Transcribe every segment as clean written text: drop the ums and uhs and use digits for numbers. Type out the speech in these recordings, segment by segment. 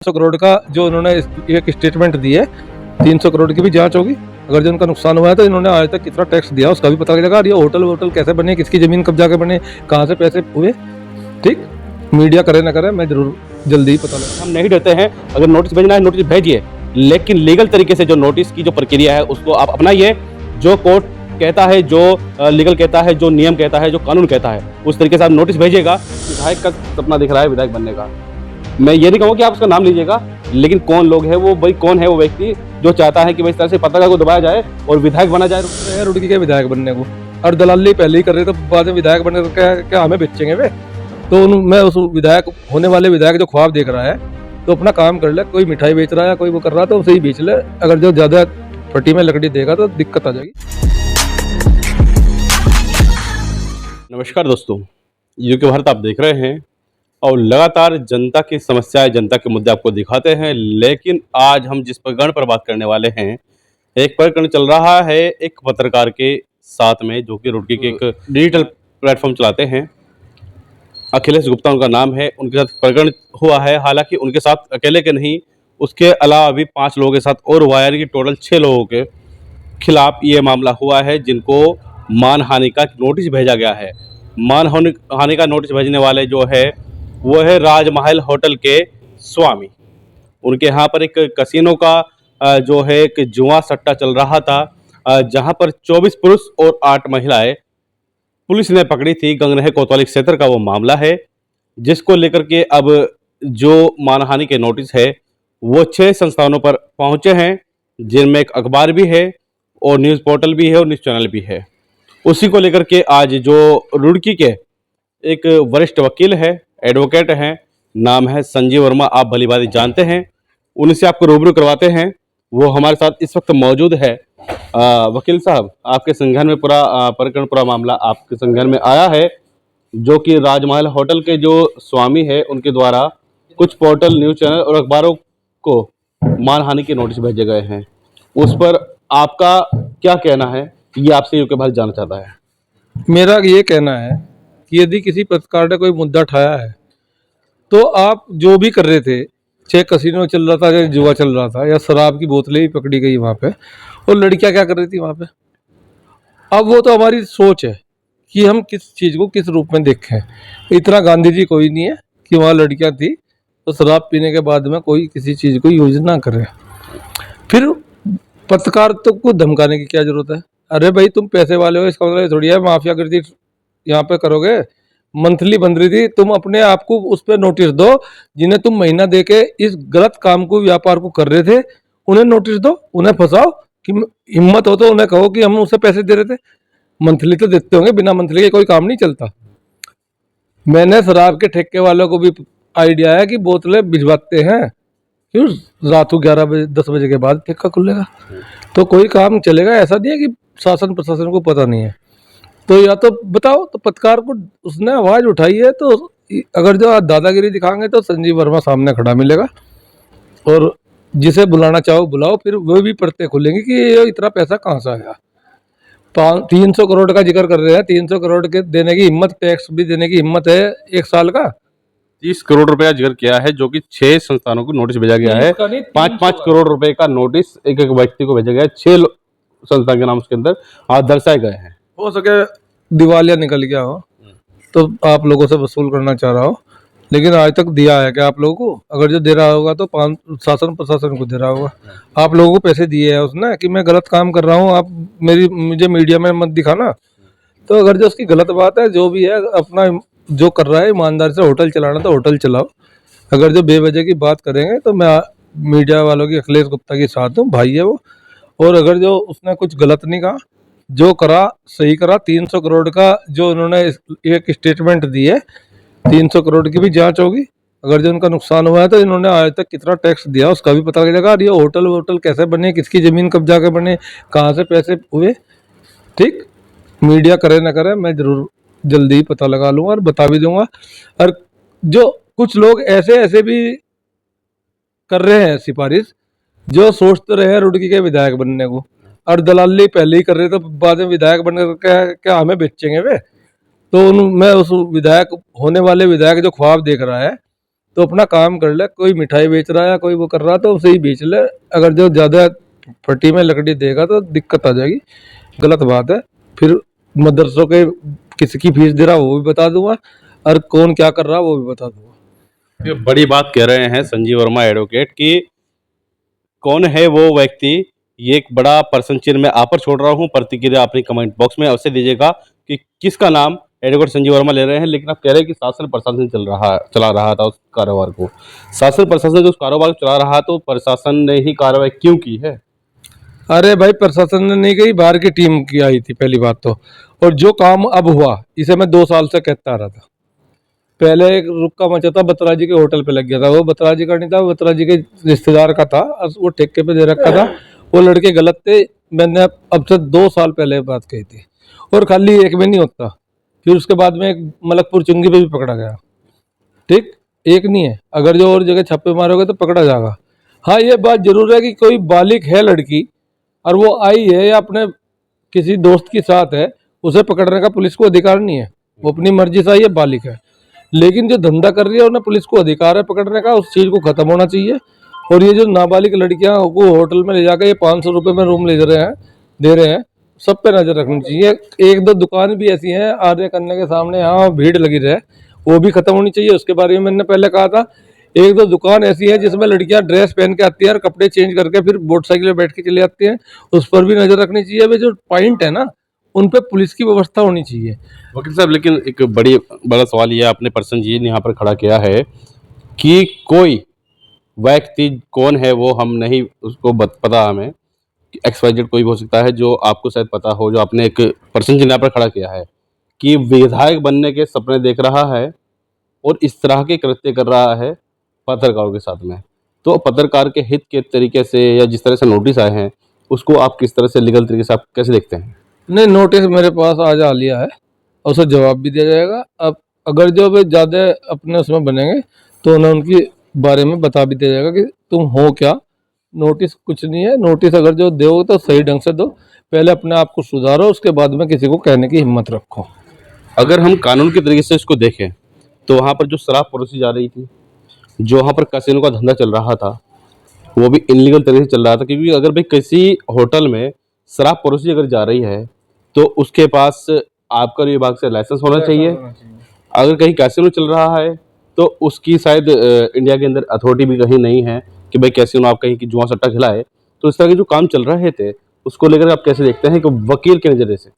300 करोड़ का जो उन्होंने एक स्टेटमेंट दी है, 300 करोड़ की भी जांच होगी। अगर जो उनका नुकसान हुआ है तो इन्होंने आज तक कितना टैक्स दिया उसका भी पता लगेगा। और ये होटल कैसे बने, किसकी जमीन कब्जा के बने, कहाँ से पैसे हुए। ठीक, मीडिया करे ना करे, मैं जरूर जल्दी ही पता लगा। हम नहीं डरते हैं, अगर नोटिस भेजना है नोटिस भेजिए, लेकिन लीगल तरीके से जो नोटिस की जो प्रक्रिया है उसको आप अपनाइए। जो कोर्ट कहता है, जो लीगल कहता है, जो नियम कहता है, जो कानून कहता है, उस तरीके से आप नोटिस भेजिएगा। विधायक का सपना दिख रहा है विधायक बनने का। मैं ये नहीं कहूँगा कि आप उसका नाम लीजिएगा, लेकिन कौन लोग है वो, भाई कौन है वो व्यक्ति जो चाहता है कि भाई इस तरह से पत्रकार को दबाया जाए और विधायक बना जाए। रुड़की के विधायक बनने को और दलाली पहले ही कर रहे, तो बाद में विधायक बनने का क्या हमें बेचेंगे वे। तो मैं उस विधायक होने वाले विधायक जो ख्वाब देख रहा है तो अपना काम कर ले। कोई मिठाई बेच रहा है, कोई वो कर रहा है, तो उसे ही बेच ले। अगर जो ज्यादा फटी में लकड़ी देगा तो दिक्कत आ जाएगी। नमस्कार दोस्तों, यूके भारत आप देख रहे हैं और लगातार जनता की समस्याएं, जनता के मुद्दे आपको दिखाते हैं। लेकिन आज हम जिस प्रकरण पर बात करने वाले हैं, एक प्रकरण चल रहा है एक पत्रकार के साथ में, जो कि रुड़की के एक डिजिटल प्लेटफॉर्म चलाते हैं। अखिलेश गुप्ता उनका नाम है। उनके साथ प्रकरण हुआ है। हालांकि उनके साथ अकेले के नहीं, उसके अलावा भी 5 लोगों के साथ और हुआ है कि टोटल 6 लोगों के खिलाफ ये मामला हुआ है, जिनको मानहानि का नोटिस भेजा गया है। मानहानि का नोटिस भेजने वाले जो है वो है राजमहल होटल के स्वामी। उनके यहाँ पर एक कसिनो का जो है एक जुआ सट्टा चल रहा था, जहाँ पर 24 पुरुष और 8 महिलाएं पुलिस ने पकड़ी थी। गंगनहर कोतवाली क्षेत्र का वो मामला है, जिसको लेकर के अब जो मानहानि के नोटिस है वो 6 संस्थानों पर पहुंचे हैं, जिनमें एक अखबार भी है और न्यूज़ पोर्टल भी है और न्यूज़ चैनल भी है। उसी को लेकर के आज जो रुड़की के एक वरिष्ठ वकील है, एडवोकेट हैं, नाम है संजीव वर्मा, आप भलीभांति जानते हैं, उनसे आपको रूबरू करवाते हैं। वो हमारे साथ इस वक्त मौजूद है। वकील साहब, आपके संज्ञान में पूरा मामला आपके संज्ञान में आया है, जो कि राजमहल होटल के जो स्वामी है उनके द्वारा कुछ पोर्टल, न्यूज़ चैनल और अखबारों को मानहानि के नोटिस भेजे गए हैं। उस पर आपका क्या कहना है, ये आपसे यूके भारत जानना चाहता है। मेरा ये कहना है कि यदि किसी पत्रकार ने कोई मुद्दा उठाया है तो आप जो भी कर रहे थे, चाहे कसिनो चल रहा था, चाहे जुआ चल रहा था, या शराब की बोतलें भी पकड़ी गई वहाँ पे, और लड़कियाँ क्या कर रही थी वहाँ पे, अब वो तो हमारी सोच है कि हम किस चीज़ को किस रूप में देखें। इतना गांधी जी कोई नहीं है कि वहाँ लड़कियाँ थी तो शराब पीने के बाद में कोई किसी चीज़ को यूज ना करे। फिर पत्रकार तो को धमकाने की क्या जरूरत है। अरे भाई, तुम पैसे वाले हो, इसका मतलब थोड़ी है माफिया गर्दी यहाँ पे करोगे। मंथली बन रही थी, तुम अपने आप को उस पर नोटिस दो। जिन्हें तुम महीना देके इस गलत काम को, व्यापार को कर रहे थे, उन्हें नोटिस दो, उन्हें फंसाओ। कि हिम्मत हो तो उन्हें कहो कि हम उसे पैसे दे रहे थे। मंथली तो देते होंगे, बिना मंथली के कोई काम नहीं चलता। मैंने शराब के ठेके वालों को भी आइडिया है कि बोतलें भिजवाते हैं, क्यों रात को 11 बजे 10 बजे के बाद ठेका खुलेगा तो कोई काम चलेगा। ऐसा नहीं है कि शासन प्रशासन को पता नहीं है। तो या तो बताओ, तो पत्रकार को उसने आवाज उठाई है, तो अगर जो दादागिरी दिखाएंगे तो संजीव वर्मा सामने खड़ा मिलेगा, और जिसे बुलाना चाहो बुलाओ। फिर वो भी पढ़ते खुलेंगे कि ये इतना पैसा कहाँ से आया। 300 करोड़ का जिक्र कर रहे हैं। 300 करोड़ के देने की हिम्मत, टैक्स भी देने की हिम्मत है एक साल का। 30 करोड़ रुपया जिक्र किया है, जो कि 6 संस्थानों को नोटिस भेजा गया है। 5-5 करोड़ रुपए का नोटिस एक एक व्यक्ति को भेजा गया है। 6 संस्था के नाम उसके अंदर दर्शाए गए हैं। हो सके दिवालिया निकल गया हो तो आप लोगों से वसूल करना चाह रहा हो, लेकिन आज तक दिया है क्या आप लोगों को? अगर जो दे रहा होगा तो शासन प्रशासन को दे रहा होगा। आप लोगों को पैसे दिए हैं उसने कि मैं गलत काम कर रहा हूँ, आप मुझे मीडिया में मत दिखाना। तो अगर जो उसकी गलत बात है, जो भी है, अपना जो कर रहा है ईमानदारी से, होटल चलाना तो होटल चलाओ। अगर जो बेवजह की बात करेंगे तो मैं मीडिया वालों की, अखिलेश गुप्ता के साथ हूँ, भाई है वो। और अगर जो उसने कुछ गलत नहीं कहा, जो करा सही करा। 300 करोड़ का जो उन्होंने एक स्टेटमेंट दी है, 300 करोड़ की भी जांच होगी। अगर जो उनका नुकसान हुआ है तो इन्होंने आज तक कितना टैक्स दिया उसका भी पता लगेगा। और ये होटल कैसे बने, किसकी जमीन कब्जा के बने, कहाँ से पैसे हुए। ठीक, मीडिया करे ना करे, मैं जरूर जल्दी ही पता लगा लूंगा और बता भी दूंगा। और जो कुछ लोग ऐसे भी कर रहे हैं सिफारिश, जो सोचते रहे रुड़की के विधायक बनने को, और दलाली पहले ही कर रहे, तो बाद में विधायक बनने का क्या हमें बेचेंगे वे। तो मैं उस विधायक होने वाले विधायक जो ख्वाब देख रहा है तो तो अपना काम कर ले, कोई मिठाई बेच रहा है या कोई वो कर रहा है तो उसे ही बेच ले। अगर जो ज़्यादा फटी में लकड़ी देगा तो दिक्कत आ जाएगी, गलत बात है। फिर मदरसों के किसी की फीस दे रहा वो भी बता दूंगा, और कौन क्या कर रहा वो भी बता दूंगा। ये बड़ी बात कह रहे हैं संजीव वर्मा एडवोकेट कि कौन है वो व्यक्ति। ये एक बड़ा प्रश्न चिन्ह मैं आप पर छोड़ रहा हूँ, प्रतिक्रिया अपनी कमेंट बॉक्स में अवश्य दीजिएगा कि किसका नाम एडवोकेट संजीव वर्मा ले रहे हैं। लेकिन आप कह रहे हैं कि शासन प्रशासन चला रहा था उस कारोबार को। शासन प्रशासन जो उस कारोबार को चला रहा तो प्रशासन ने ही कार्रवाई क्यों की है? अरे भाई, प्रशासन ने नहीं गई, बाहर की टीम की आई थी पहली बात तो। और जो काम अब हुआ इसे मैं 2 साल से कहता आ रहा था। पहले एक रुक्का मचा था, बत्रा जी के होटल पे लग गया था। वो बत्रा जी का नहीं था, वो बत्रा जी के रिश्तेदार का था, वो ठेके पे दे रखा था। वो लड़के गलत थे। मैंने अब से 2 साल पहले बात कही थी। और खाली एक में नहीं होता, फिर उसके बाद में एक मलकपुर चुंगी पे भी पकड़ा गया। ठीक, एक नहीं है, अगर जो और जगह छापे मारोगे तो पकड़ा जाएगा। हाँ, ये बात जरूर है कि कोई बालिग है लड़की और वो आई है या अपने किसी दोस्त के साथ है, उसे पकड़ने का पुलिस को अधिकार नहीं है। वो अपनी मर्जी से आई है, बालिग है। लेकिन जो धंधा कर रही है उन्हें पुलिस को अधिकार है पकड़ने का, उस चीज़ को खत्म होना चाहिए। और ये जो नाबालिग लड़कियां को होटल में ले जाकर ये 500 रुपये में रूम ले दे रहे हैं, सब पे नजर रखनी चाहिए। एक दो दुकान भी ऐसी हैं आर्य कन्या के सामने, यहाँ भीड़ लगी रहे, वो भी खत्म होनी चाहिए। उसके बारे में मैंने पहले कहा था। एक दो दुकान ऐसी है जिसमें लड़कियां ड्रेस पहन के आती है और कपड़े चेंज करके फिर मोटरसाइकिल पे बैठ के चली जाती हैं, उस पर भी नजर रखनी चाहिए। वे जो पॉइंट है ना, उन पे पुलिस की व्यवस्था होनी चाहिए। वकील साहब, लेकिन एक बड़ा सवाल ये आपने पर्सन जी ने यहाँ पर खड़ा किया है कि कोई व्यक्ति कौन है वो हम नहीं उसको पता, हमें XYZ कोई भी हो सकता है जो आपको शायद पता हो, जो आपने एक पर्सन जी ने यहाँ पर खड़ा किया है कि विधायक बनने के सपने देख रहा है और इस तरह के कृत्य कर रहा है पत्रकारों के साथ में। तो पत्रकार के हित के तरीके से या जिस तरह से नोटिस आए हैं उसको आप किस तरह से लीगल तरीके से आप कैसे देखते हैं? नहीं, नोटिस मेरे पास आज आ लिया है और उसे जवाब भी दिया जाएगा। अब अगर जो वे ज़्यादा अपने उसमें बनेंगे तो उन्हें उनके बारे में बता भी दिया जाएगा कि तुम हो क्या। नोटिस कुछ नहीं है। नोटिस अगर जो दो तो सही ढंग से दो, पहले अपने आप को सुधारो, उसके बाद में किसी को कहने की हिम्मत रखो। अगर हम कानून के तरीके से इसको देखें तो वहाँ पर जो शराब परोसी जा रही थी, जो वहाँ पर कैसीनो का धंधा चल रहा था, वो भी इनलीगल तरीके से चल रहा था। क्योंकि अगर भाई किसी होटल में शराब परोसी अगर जा रही है तो उसके पास आबकारी विभाग से लाइसेंस होना चाहिए। अगर कहीं कैसीनो चल रहा है तो उसकी शायद इंडिया के अंदर अथॉरिटी भी कहीं नहीं है कि भाई कैसीनो आप कहीं की जुआ सट्टा खिलाए। तो इस तरह के जो काम चल रहे थे उसको लेकर आप कैसे देखते हैं कि वकील के नज़रिए से?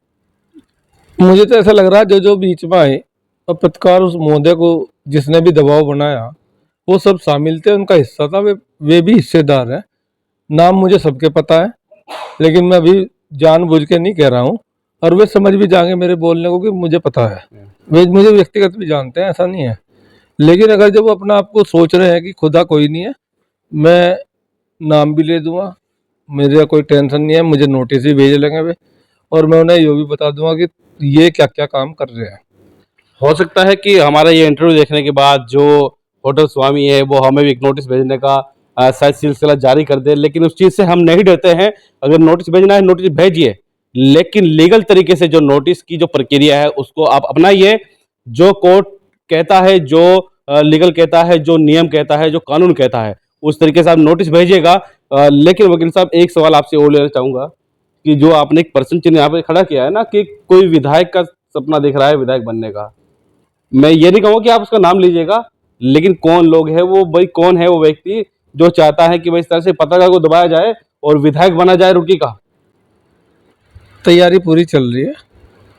मुझे तो ऐसा लग रहा है जो बीच में आए और पत्रकार उस महोदय को जिसने भी दबाव बनाया वो सब शामिल थे, उनका हिस्सा था। वे भी हिस्सेदार हैं। नाम मुझे सबके पता है, लेकिन मैं अभी जानबूझ के नहीं कह रहा हूँ। और वे समझ भी जाएंगे मेरे बोलने को कि मुझे पता है। वे मुझे व्यक्तिगत भी जानते हैं, ऐसा नहीं है। लेकिन अगर जब वो अपना आपको सोच रहे हैं कि खुदा कोई नहीं है, मैं नाम भी ले दूंगा, मेरा कोई टेंशन नहीं है। मुझे नोटिस भी भेज लेंगे वे, और मैं उन्हें ये भी बता दूंगा कि ये क्या क्या काम कर रहे हैं। हो सकता है कि हमारा ये इंटरव्यू देखने के बाद जो होटल स्वामी है वो हमें भी एक नोटिस भेजने का शायद सिलसिला जारी कर दे, लेकिन उस चीज़ से हम नहीं डरते हैं। अगर नोटिस भेजना है नोटिस भेजिए, लेकिन लीगल तरीके से जो नोटिस की जो प्रक्रिया है उसको आप अपनाइए। जो कोर्ट कहता है, जो लीगल कहता है, जो नियम कहता है, जो कानून कहता है, उस तरीके से आप नोटिस भेजिएगा। लेकिन वकील साहब, एक सवाल आपसे और लेना चाहूँगा कि जो आपने एक पर्सन चिन्ह यहाँ पे खड़ा किया है ना कि कोई विधायक का सपना देख रहा है विधायक बनने का, मैं ये नहीं कहूँगा कि आप उसका नाम लीजिएगा, लेकिन कौन लोग है वो, भाई कौन है वो व्यक्ति जो चाहता है कि भाई इस तरह से पत्रकार को दबाया जाए और विधायक बना जाए रुकी का? तैयारी पूरी चल रही है।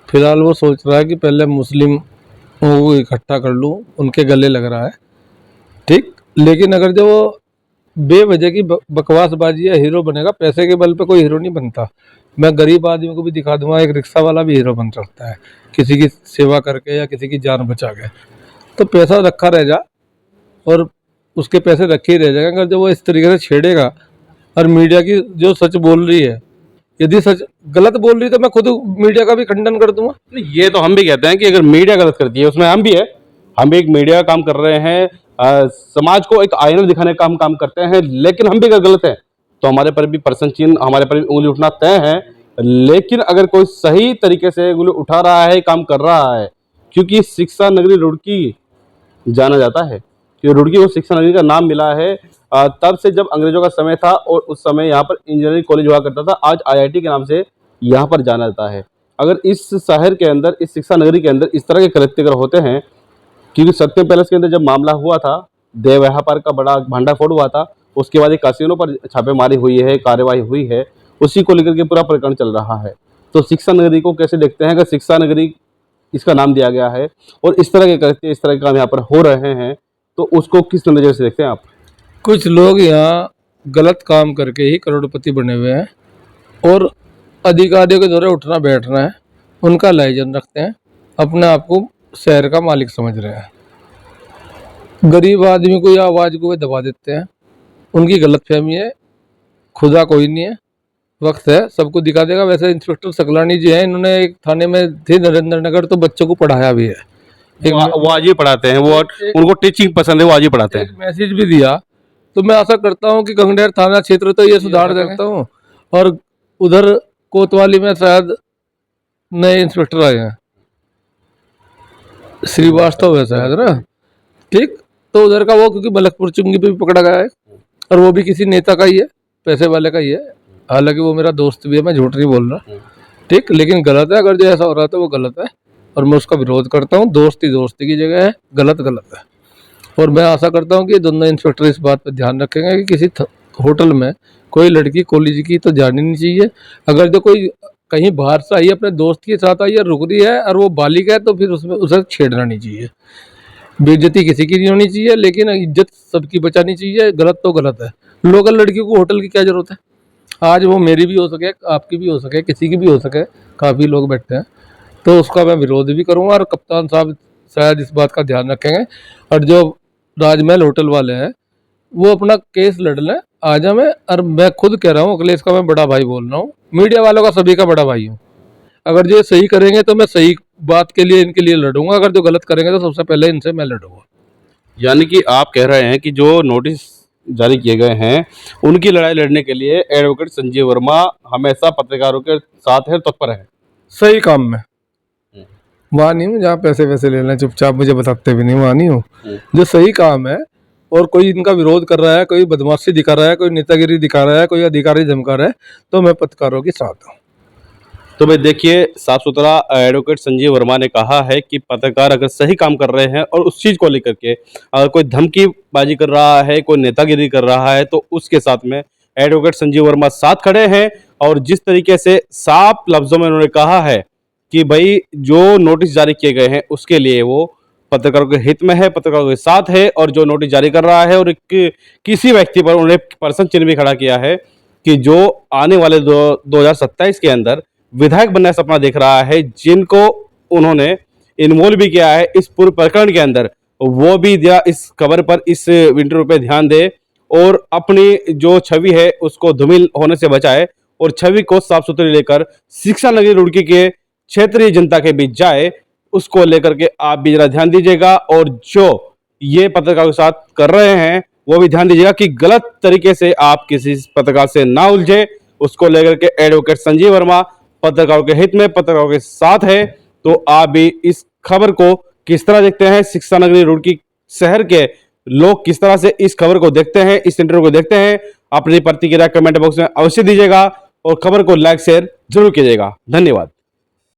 फिलहाल वो सोच रहा है कि पहले मुस्लिम को इकट्ठा कर लूँ, उनके गले लग रहा है। ठीक, लेकिन अगर जो वो बेवजह की बकवासबाजी है, हीरो बनेगा। पैसे के बल पे कोई हीरो नहीं बनता। मैं गरीब आदमी को भी दिखा दूंगा, एक रिक्शा वाला भी हीरो बन सकता है, किसी की सेवा करके या किसी की जान बचा के। तो पैसा रखा रह जा और उसके पैसे रखे ही रह जाएंगे। अगर जब वो इस तरीके से छेड़ेगा, और मीडिया की जो सच बोल रही है, यदि सच गलत बोल रही है तो मैं खुद मीडिया का भी खंडन कर दूंगा। नहीं, ये तो हम भी कहते हैं कि अगर मीडिया गलत करती है उसमें हम भी है। हम भी एक मीडिया का काम कर रहे हैं, समाज को एक आईना दिखाने का हम काम करते हैं। लेकिन हम भी अगर गलत है तो हमारे पर भी प्रश्न चिन्ह, हमारे पर भी उंगली उठना तय है। लेकिन अगर कोई सही तरीके से उंगली उठा रहा है, काम कर रहा है, क्योंकि शिक्षा नगरी रुड़की जाना जाता है कि रुड़की को शिक्षा नगरी का नाम मिला है तब से जब अंग्रेजों का समय था और उस समय यहाँ पर इंजीनियरिंग कॉलेज हुआ करता था। आज IIT के नाम से यहाँ पर जाना जाता है। अगर इस शहर के अंदर, इस शिक्षा नगरी के अंदर इस तरह के कृत्य अगर होते हैं, क्योंकि सत्यम पैलेस के अंदर जब मामला हुआ था, देह व्यापार का बड़ा भांडाफोड़ हुआ था, उसके बाद एक कासिनों पर छापेमारी हुई है, कार्यवाही हुई है, उसी को लेकर के पूरा प्रकरण चल रहा है। तो शिक्षा नगरी को कैसे देखते हैं? अगर शिक्षा नगरी इसका नाम दिया गया है और इस तरह के कृत्य, इस तरह के काम यहाँ पर हो रहे हैं, तो उसको किस नजर से देखते हैं आप? कुछ लोग यहाँ गलत काम करके ही करोड़पति बने हुए हैं और अधिकारियों के द्वारा उठना बैठना है, उनका लाइजन रखते हैं, अपने आप को शहर का मालिक समझ रहे हैं। गरीब आदमी को या आवाज़ को वे दबा देते हैं। उनकी गलतफहमी है, खुदा कोई नहीं है, वक्त है सबको दिखा देगा। वैसे इंस्पेक्टर सकलानी जी हैं, इन्होंने एक थाने में थे नरेंद्र नगर, तो बच्चों को पढ़ाया भी है। वो आज ही पढ़ाते हैं, वो उनको टीचिंग पसंद है, वो आज ही पढ़ाते हैं। एक मैसेज भी दिया। तो मैं आशा करता हूँ कि गंगनेर थाना क्षेत्र तो ये सुधार देखता हूँ, और उधर कोतवाली में शायद नए इंस्पेक्टर आए हैं, श्रीवास्तव है शायद ना, ठीक। तो उधर का वो, क्योंकि मलकपुर चुंगी पे भी पकड़ा गया है और वो भी किसी नेता का ही है, पैसे वाले का ही है। हालांकि वो मेरा दोस्त भी है, मैं झूठ नहीं बोल रहा, ठीक। लेकिन गलत है, अगर जो ऐसा हो रहा है तो वो गलत है और मैं उसका विरोध करता हूँ। दोस्ती दोस्ती की जगह है, गलत गलत है। और मैं आशा करता हूँ कि दोनों इंस्पेक्टर इस बात पर ध्यान रखेंगे कि किसी होटल में कोई लड़की कॉलेज की तो जानी नहीं चाहिए। अगर जो कोई कहीं बाहर से आई है, अपने दोस्त के साथ आई है, रुक रही है और वो बालिग है, तो फिर उसमें उसे छेड़ना नहीं चाहिए। बेइज्जती किसी की नहीं होनी चाहिए, लेकिन इज्जत सबकी बचानी चाहिए। गलत तो गलत है। लोकल लड़कियों को होटल की क्या जरूरत है? आज वो मेरी भी हो सके, आपकी भी हो सके, किसी की भी हो सके, काफ़ी लोग बैठे हैं, तो उसका मैं विरोध भी करूँगा। और कप्तान साहब शायद इस बात का ध्यान रखेंगे। और जो राजमहल होटल वाले हैं, वो अपना केस लड़ लें आजा में। और मैं खुद कह रहा हूँ, अखिलेश का मैं बड़ा भाई बोल रहा हूँ, मीडिया वालों का सभी का बड़ा भाई हूँ। अगर जो सही करेंगे तो मैं सही बात के लिए इनके लिए लड़ूंगा, अगर जो गलत करेंगे तो सबसे पहले इनसे मैं लड़ूंगा। यानी कि आप कह रहे हैं कि जो नोटिस जारी किए गए हैं, उनकी लड़ाई लड़ने के लिए एडवोकेट संजीव वर्मा हमेशा पत्रकारों के साथ है, तत्पर है। सही काम में वहाँ नहीं हूँ जहाँ पैसे वैसे ले लें, चुपचाप मुझे बताते भी नहीं, वहाँ नहीं हूँ। जो सही काम है और कोई इनका विरोध कर रहा है, कोई बदमाशी दिखा रहा है, कोई नेतागिरी दिखा रहा है, कोई अधिकारी धमका रहा है, तो मैं पत्रकारों के साथ हूँ। तो भाई देखिए, साफ सुथरा एडवोकेट संजीव वर्मा ने कहा है कि पत्रकार अगर सही काम कर रहे हैं और उस चीज़ को लेकर के अगर कोई धमकीबाजी कर रहा है, कोई नेतागिरी कर रहा है, तो उसके साथ में एडवोकेट संजीव वर्मा साथ खड़े हैं। और जिस तरीके से साफ लफ्जों में उन्होंने कहा है कि भाई जो नोटिस जारी किए गए हैं उसके लिए वो पत्रकारों के हित में है, पत्रकारों के साथ है, और जो नोटिस जारी कर रहा है और किसी व्यक्ति पर उन्होंने पर्सन चिन्ह भी खड़ा किया है कि जो आने वाले 2027 के अंदर विधायक बनने का सपना देख रहा है, जिनको उन्होंने इन्वॉल्व भी किया है इस पूरे प्रकरण के अंदर, वो भी इस खबर पर, इस इंटरव्यू पे ध्यान दे और अपनी जो छवि है उसको धूमिल होने से बचाए और छवि को साफ सुथरी लेकर शिक्षा नगरी रुड़की के क्षेत्रीय जनता के बीच जाए। उसको लेकर के आप भी जरा ध्यान दीजिएगा, और जो ये पत्रकारों के साथ कर रहे हैं वो भी ध्यान दीजिएगा कि गलत तरीके से आप किसी पत्रकार से ना उलझे। उसको लेकर के एडवोकेट संजीव वर्मा पत्रकारों के हित में, पत्रकारों के साथ है। तो आप भी इस खबर को किस तरह देखते हैं? शिक्षा नगरी रुड़की शहर के लोग किस तरह से इस खबर को देखते हैं, इस इंटरव्यू को देखते हैं? अपनी प्रतिक्रिया कमेंट बॉक्स में अवश्य दीजिएगा और खबर को लाइक शेयर जरूर कीजिएगा। धन्यवाद।